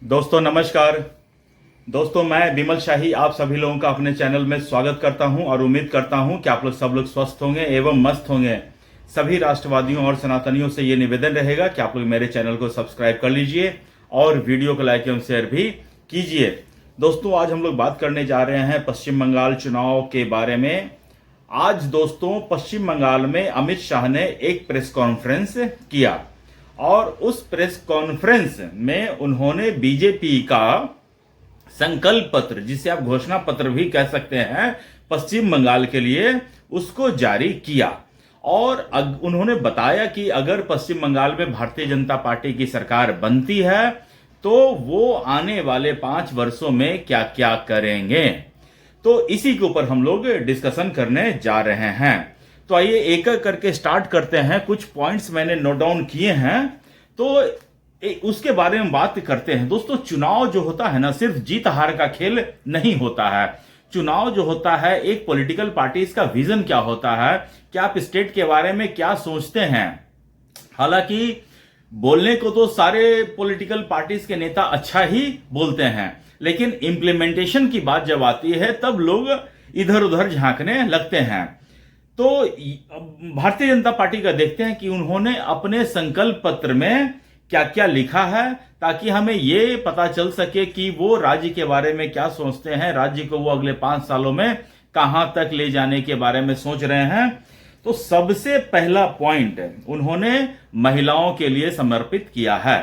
दोस्तों नमस्कार। दोस्तों मैं विमल शाही आप सभी लोगों का अपने चैनल में स्वागत करता हूं और उम्मीद करता हूं कि आप लोग सब लोग स्वस्थ होंगे एवं मस्त होंगे। सभी राष्ट्रवादियों और सनातनियों से ये निवेदन रहेगा कि आप लोग मेरे चैनल को सब्सक्राइब कर लीजिए और वीडियो को लाइक एवं शेयर भी कीजिए। दोस्तों आज हम लोग बात करने जा रहे हैं पश्चिम बंगाल चुनाव के बारे में। आज दोस्तों पश्चिम बंगाल में अमित शाह ने एक प्रेस कॉन्फ्रेंस किया और उस प्रेस कॉन्फ्रेंस में उन्होंने बीजेपी का संकल्प पत्र, जिसे आप घोषणा पत्र भी कह सकते हैं, पश्चिम बंगाल के लिए उसको जारी किया। और उन्होंने बताया कि अगर पश्चिम बंगाल में भारतीय जनता पार्टी की सरकार बनती है तो वो आने वाले 5 वर्षों में क्या क्या करेंगे। तो इसी के ऊपर हम लोग डिस्कशन करने जा रहे हैं। तो आइए एक एक करके स्टार्ट करते हैं। कुछ पॉइंट्स मैंने नोट डाउन किए हैं तो उसके बारे में बात करते हैं। दोस्तों चुनाव जो होता है ना, सिर्फ जीत हार का खेल नहीं होता है। चुनाव जो होता है एक पॉलिटिकल पार्टी का विजन क्या होता है, क्या आप स्टेट के बारे में क्या सोचते हैं। हालांकि बोलने को तो सारे पॉलिटिकल पार्टीज के नेता अच्छा ही बोलते हैं, लेकिन इंप्लीमेंटेशन की बात जब आती है तब लोग इधर उधर झांकने लगते हैं। तो भारतीय जनता पार्टी का देखते हैं कि उन्होंने अपने संकल्प पत्र में क्या क्या लिखा है, ताकि हमें ये पता चल सके कि वो राज्य के बारे में क्या सोचते हैं, राज्य को वो अगले 5 सालों में कहां तक ले जाने के बारे में सोच रहे हैं। तो सबसे पहला पॉइंट उन्होंने महिलाओं के लिए समर्पित किया है।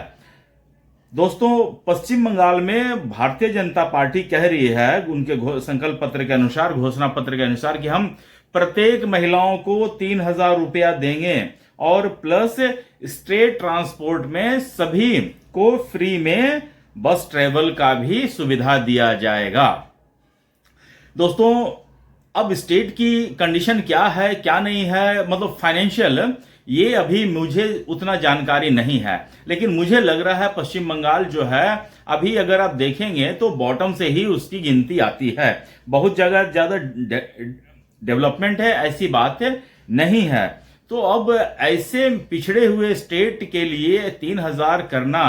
दोस्तों पश्चिम बंगाल में भारतीय जनता पार्टी कह रही है उनके संकल्प पत्र के अनुसार, घोषणा पत्र के अनुसार, कि हम प्रत्येक महिलाओं को 3,000 रुपया देंगे और प्लस स्टेट ट्रांसपोर्ट में सभी को फ्री में बस ट्रेवल का भी सुविधा दिया जाएगा। दोस्तों अब स्टेट की कंडीशन क्या है क्या नहीं है, मतलब फाइनेंशियल, ये अभी मुझे उतना जानकारी नहीं है, लेकिन मुझे लग रहा है पश्चिम बंगाल जो है अभी अगर आप देखेंगे तो बॉटम से ही उसकी गिनती आती है। बहुत जगह ज्यादा डेवलपमेंट है ऐसी बात नहीं है। तो अब ऐसे पिछड़े हुए स्टेट के लिए 3,000 करना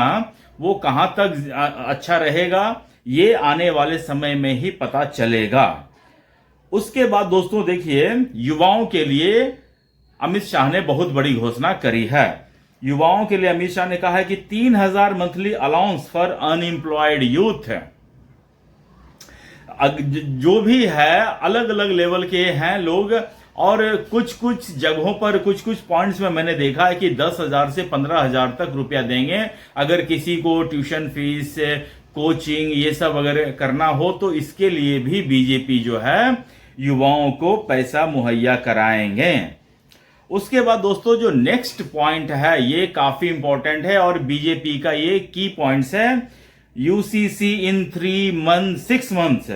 वो कहां तक अच्छा रहेगा, ये आने वाले समय में ही पता चलेगा। उसके बाद दोस्तों देखिए, युवाओं के लिए अमित शाह ने बहुत बड़ी घोषणा करी है। युवाओं के लिए अमित शाह ने कहा है कि 3,000 monthly allowance for unemployed youth है। जो भी है अलग अलग लेवल के हैं लोग, और कुछ कुछ जगहों पर कुछ कुछ पॉइंट्स में मैंने देखा है कि 10,000 से 15,000 तक रुपया देंगे अगर किसी को ट्यूशन फीस, कोचिंग ये सब अगर करना हो, तो इसके लिए भी बीजेपी जो है युवाओं को पैसा मुहैया कराएंगे। उसके बाद दोस्तों जो नेक्स्ट पॉइंट है ये काफी इंपॉर्टेंट है और बीजेपी का ये की पॉइंट्स है। यूसीसी इन 6 मंथ्स।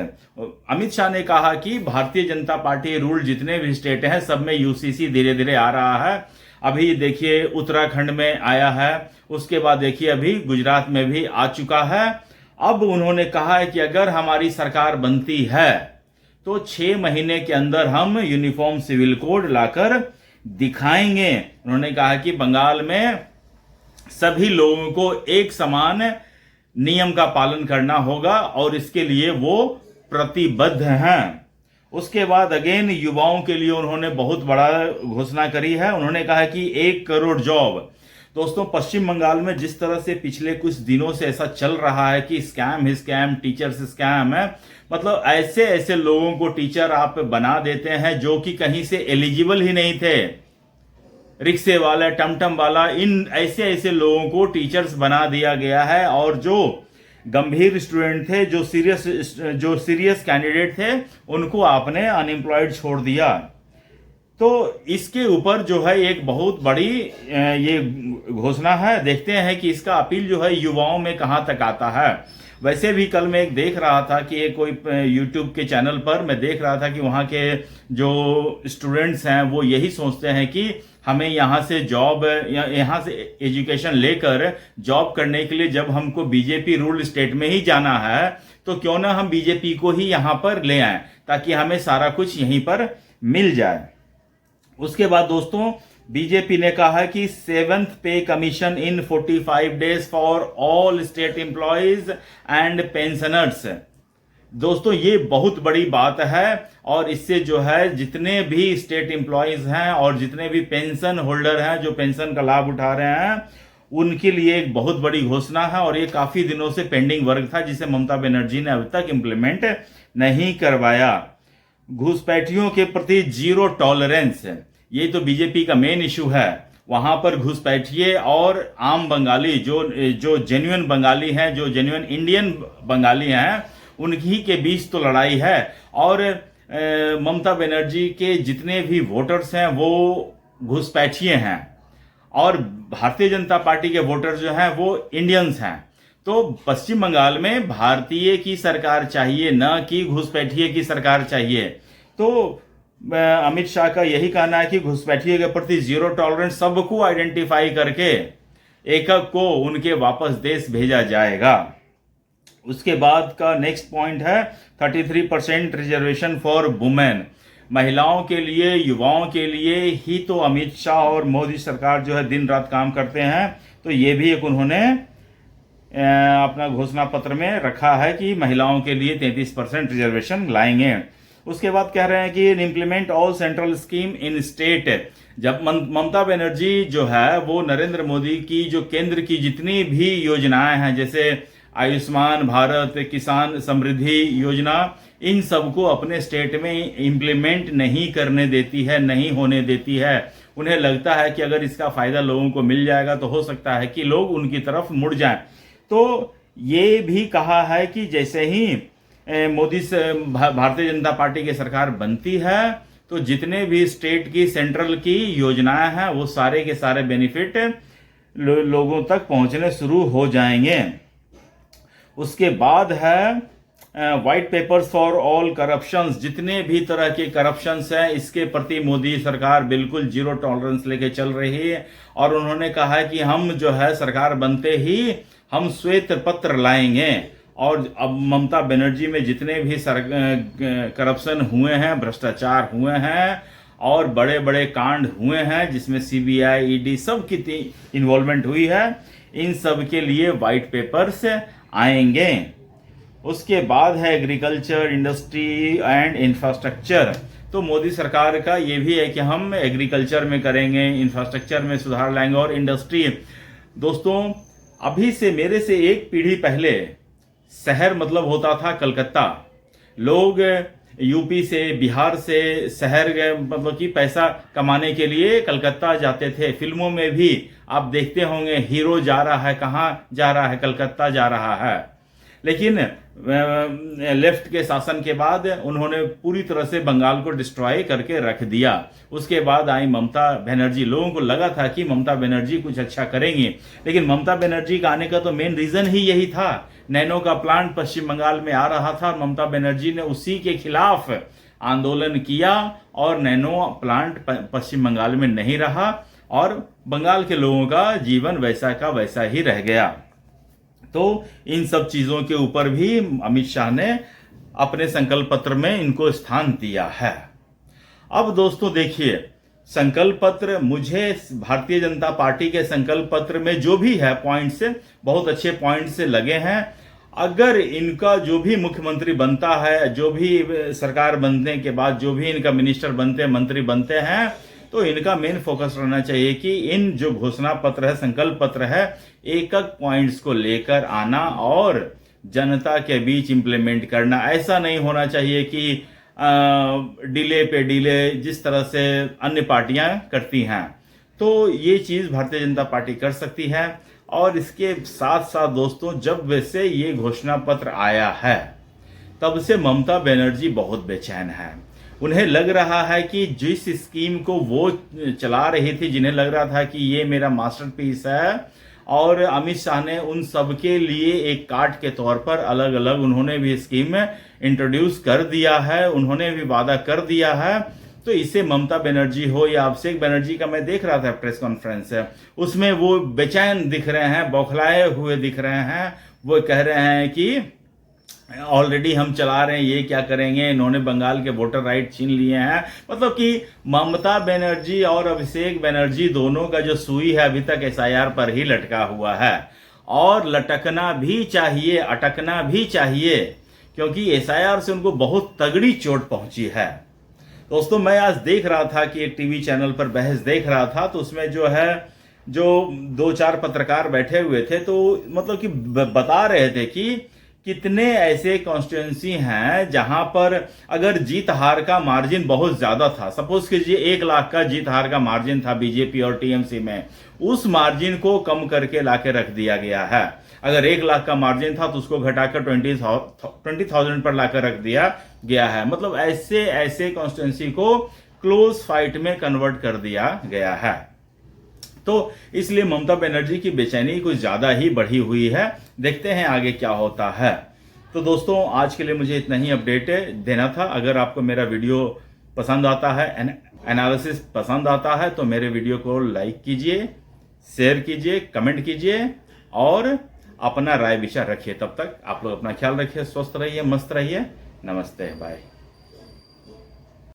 अमित शाह ने कहा कि भारतीय जनता पार्टी रूल जितने भी स्टेट हैं सब में यूसीसी धीरे धीरे आ रहा है। अभी देखिए उत्तराखंड में आया है, उसके बाद देखिए अभी गुजरात में भी आ चुका है। अब उन्होंने कहा है कि अगर हमारी सरकार बनती है तो 6 महीने के अंदर हम यूनिफॉर्म सिविल कोड लाकर दिखाएंगे। उन्होंने कहा कि बंगाल में सभी लोगों को एक समान नियम का पालन करना होगा और इसके लिए वो प्रतिबद्ध हैं। उसके बाद अगेन युवाओं के लिए उन्होंने बहुत बड़ा घोषणा करी है। उन्होंने कहा कि 1 करोड़ जॉब। दोस्तों पश्चिम बंगाल में जिस तरह से पिछले कुछ दिनों से ऐसा चल रहा है कि स्कैम ही स्कैम, टीचर्स स्कैम है, मतलब ऐसे ऐसे लोगों को टीचर आप बना देते हैं जो कि कहीं से एलिजिबल ही नहीं थे। रिक्शे वाला, टमटम वाला, इन ऐसे ऐसे लोगों को टीचर्स बना दिया गया है, और जो गंभीर स्टूडेंट थे, जो सीरियस कैंडिडेट थे, उनको आपने अनएम्प्लॉयड छोड़ दिया। तो इसके ऊपर जो है एक बहुत बड़ी ये घोषणा है। देखते हैं कि इसका अपील जो है युवाओं में कहां तक आता है। वैसे भी कल मैं एक देख रहा था कि एक कोई यूट्यूब के चैनल पर मैं देख रहा था कि वहाँ के जो स्टूडेंट्स हैं वो यही सोचते हैं कि हमें यहाँ से जॉब या यहाँ से एजुकेशन लेकर जॉब करने के लिए जब हमको बीजेपी रूल स्टेट में ही जाना है तो क्यों ना हम बीजेपी को ही यहाँ पर ले आएं ताकि हमें सारा कुछ यहीं पर मिल जाए। उसके बाद दोस्तों बीजेपी ने कहा है कि 7th पे commission in 45 days for all state employees and pensioners. दोस्तों ये बहुत बड़ी बात है और इससे जो है जितने भी स्टेट एम्प्लॉयज हैं और जितने भी पेंशन होल्डर हैं जो पेंशन का लाभ उठा रहे हैं उनके लिए एक बहुत बड़ी घोषणा है। और ये काफी दिनों से पेंडिंग वर्क था जिसे ममता बनर्जी ने अब तक इंप्लीमेंट नहीं करवाया। घुसपैठियों के प्रति जीरो टॉलरेंस, ये तो बीजेपी का मेन इशू है। वहां पर घुसपैठिए और आम बंगाली जो जेन्युइन बंगाली हैं, जो जेन्युइन इंडियन बंगाली हैं, उनकी के बीच तो लड़ाई है। और ममता बनर्जी के जितने भी वोटर्स हैं वो घुसपैठिए हैं और भारतीय जनता पार्टी के वोटर जो हैं वो इंडियंस हैं। तो पश्चिम बंगाल में भारतीय की सरकार चाहिए, न कि घुसपैठिए की सरकार चाहिए। तो अमित शाह का यही कहना है कि घुसपैठिए के प्रति जीरो टॉलरेंस, सबको आइडेंटिफाई करके एक एक को उनके वापस देश भेजा जाएगा। उसके बाद का नेक्स्ट पॉइंट है 33% रिजर्वेशन फॉर वुमेन। महिलाओं के लिए, युवाओं के लिए ही तो अमित शाह और मोदी सरकार जो है दिन रात काम करते हैं। तो ये भी एक उन्होंने अपना घोषणा पत्र में रखा है कि महिलाओं के लिए 33% रिजर्वेशन लाएंगे। उसके बाद कह रहे हैं कि implement all central scheme in state. जब ममता बनर्जी जो है वो नरेंद्र मोदी की जो केंद्र की जितनी भी योजनाएं हैं, जैसे आयुष्मान भारत, किसान समृद्धि योजना, इन सबको अपने स्टेट में इंप्लीमेंट नहीं करने देती है, नहीं होने देती है। उन्हें लगता है कि अगर इसका फायदा लोगों को मिल जाएगा तो हो सकता है कि लोग उनकी तरफ मुड़ जाएं। तो ये भी कहा है कि जैसे ही मोदी से भारतीय जनता पार्टी की सरकार बनती है तो जितने भी स्टेट की, सेंट्रल की योजनाएं हैं वो सारे के सारे बेनिफिट लोगों तक पहुंचने शुरू हो जाएंगे। उसके बाद है white papers for all corruptions. जितने भी तरह के करप्शंस हैं इसके प्रति मोदी सरकार बिल्कुल जीरो टॉलरेंस लेके चल रही है। और उन्होंने कहा है कि हम जो है सरकार बनते ही हम श्वेत पत्र लाएंगे। और अब ममता बनर्जी में जितने भी करप्शन हुए हैं, भ्रष्टाचार हुए हैं और बड़े बड़े कांड हुए हैं जिसमें सीबीआई, ईडी सब की इन्वॉल्वमेंट हुई है, इन सब के लिए व्हाइट पेपर्स आएंगे। उसके बाद है एग्रीकल्चर, इंडस्ट्री एंड इंफ्रास्ट्रक्चर। तो मोदी सरकार का ये भी है कि हम एग्रीकल्चर में करेंगे, इंफ्रास्ट्रक्चर में सुधार लाएंगे और इंडस्ट्री। दोस्तों अभी से मेरे से एक पीढ़ी पहले शहर मतलब होता था कलकत्ता। लोग यूपी से, बिहार से शहर मतलब कि पैसा कमाने के लिए कलकत्ता जाते थे। फिल्मों में भी आप देखते होंगे हीरो जा रहा है, कहाँ जा रहा है, कलकत्ता जा रहा है। लेकिन लेफ्ट के शासन के बाद उन्होंने पूरी तरह से बंगाल को डिस्ट्रॉय करके रख दिया। उसके बाद आई ममता बनर्जी। लोगों को लगा था कि ममता बनर्जी कुछ अच्छा करेंगी, लेकिन ममता बनर्जी का आने का तो मेन रीजन ही यही था। नैनो का प्लांट पश्चिम बंगाल में आ रहा था, ममता बनर्जी ने उसी के खिलाफ आंदोलन किया और नैनो प्लांट पश्चिम बंगाल में नहीं रहा और बंगाल के लोगों का जीवन वैसा का वैसा ही रह गया। तो इन सब चीजों के ऊपर भी अमित शाह ने अपने संकल्प पत्र में इनको स्थान दिया है। अब दोस्तों देखिए, संकल्प पत्र, मुझे भारतीय जनता पार्टी के संकल्प पत्र में जो भी है पॉइंट्स, बहुत अच्छे पॉइंट्स लगे हैं। अगर इनका जो भी मुख्यमंत्री बनता है, जो भी सरकार बनने के बाद जो भी इनका मिनिस्टर बनते हैं, मंत्री बनते हैं, तो इनका मेन फोकस रहना चाहिए कि इन जो घोषणा पत्र है, संकल्प पत्र है, एक एक पॉइंट्स को लेकर आना और जनता के बीच इंप्लीमेंट करना। ऐसा नहीं होना चाहिए कि डिले पे डिले जिस तरह से अन्य पार्टियां करती हैं। तो ये चीज भारतीय जनता पार्टी कर सकती है। और इसके साथ साथ दोस्तों, जब वैसे ये घोषणा पत्र आया है तब से ममता बनर्जी बहुत बेचैन है। उन्हें लग रहा है कि जिस स्कीम को वो चला रही थी, जिन्हें लग रहा था कि ये मेरा मास्टरपीस है, और अमित शाह ने उन सब के लिए एक कार्ड के तौर पर अलग अलग उन्होंने भी स्कीम इंट्रोड्यूस कर दिया है, उन्होंने भी वादा कर दिया है। तो इसे ममता बनर्जी हो या अभिषेक बनर्जी का मैं देख रहा था प्रेस कॉन्फ्रेंस है, उसमें वो बेचैन दिख रहे हैं, बौखलाए हुए दिख रहे हैं। वो कह रहे हैं कि ऑलरेडी हम चला रहे हैं, ये क्या करेंगे, इन्होंने बंगाल के वोटर राइट छीन लिए हैं। मतलब कि ममता बनर्जी और अभिषेक बनर्जी दोनों का जो सुई है अभी तक एसआईआर पर ही लटका हुआ है, और लटकना भी चाहिए, अटकना भी चाहिए, क्योंकि एसआईआर से उनको बहुत तगड़ी चोट पहुंची है। दोस्तों, मैं आज देख रहा था कि एक टीवी चैनल पर बहस देख रहा था, तो उसमें जो 2-4 पत्रकार बैठे हुए थे, तो मतलब कि बता रहे थे कि कितने ऐसे कॉन्स्टिट्यूंसी हैं जहां पर अगर जीत हार का मार्जिन बहुत ज्यादा था, सपोज कीजिए 1 लाख का जीत हार का मार्जिन था बीजेपी और टीएमसी में, उस मार्जिन को कम करके लाके रख दिया गया है। अगर 1 लाख का मार्जिन था तो उसको घटाकर 20,000 पर लाकर रख दिया गया है। मतलब ऐसे ऐसे कॉन्स्टिट्यूंसी को क्लोज फाइट में कन्वर्ट कर दिया गया है। तो इसलिए ममता बनर्जी की बेचैनी कुछ ज्यादा ही बढ़ी हुई है। देखते हैं आगे क्या होता है। तो दोस्तों, आज के लिए मुझे इतना ही अपडेट देना था। अगर आपको मेरा वीडियो पसंद आता है, एनालिसिस पसंद आता है, तो मेरे वीडियो को लाइक कीजिए, शेयर कीजिए, कमेंट कीजिए और अपना राय विचार रखिए। तब तक आप लोग अपना ख्याल रखिए, स्वस्थ रहिए, मस्त रहिए। नमस्ते, बाय।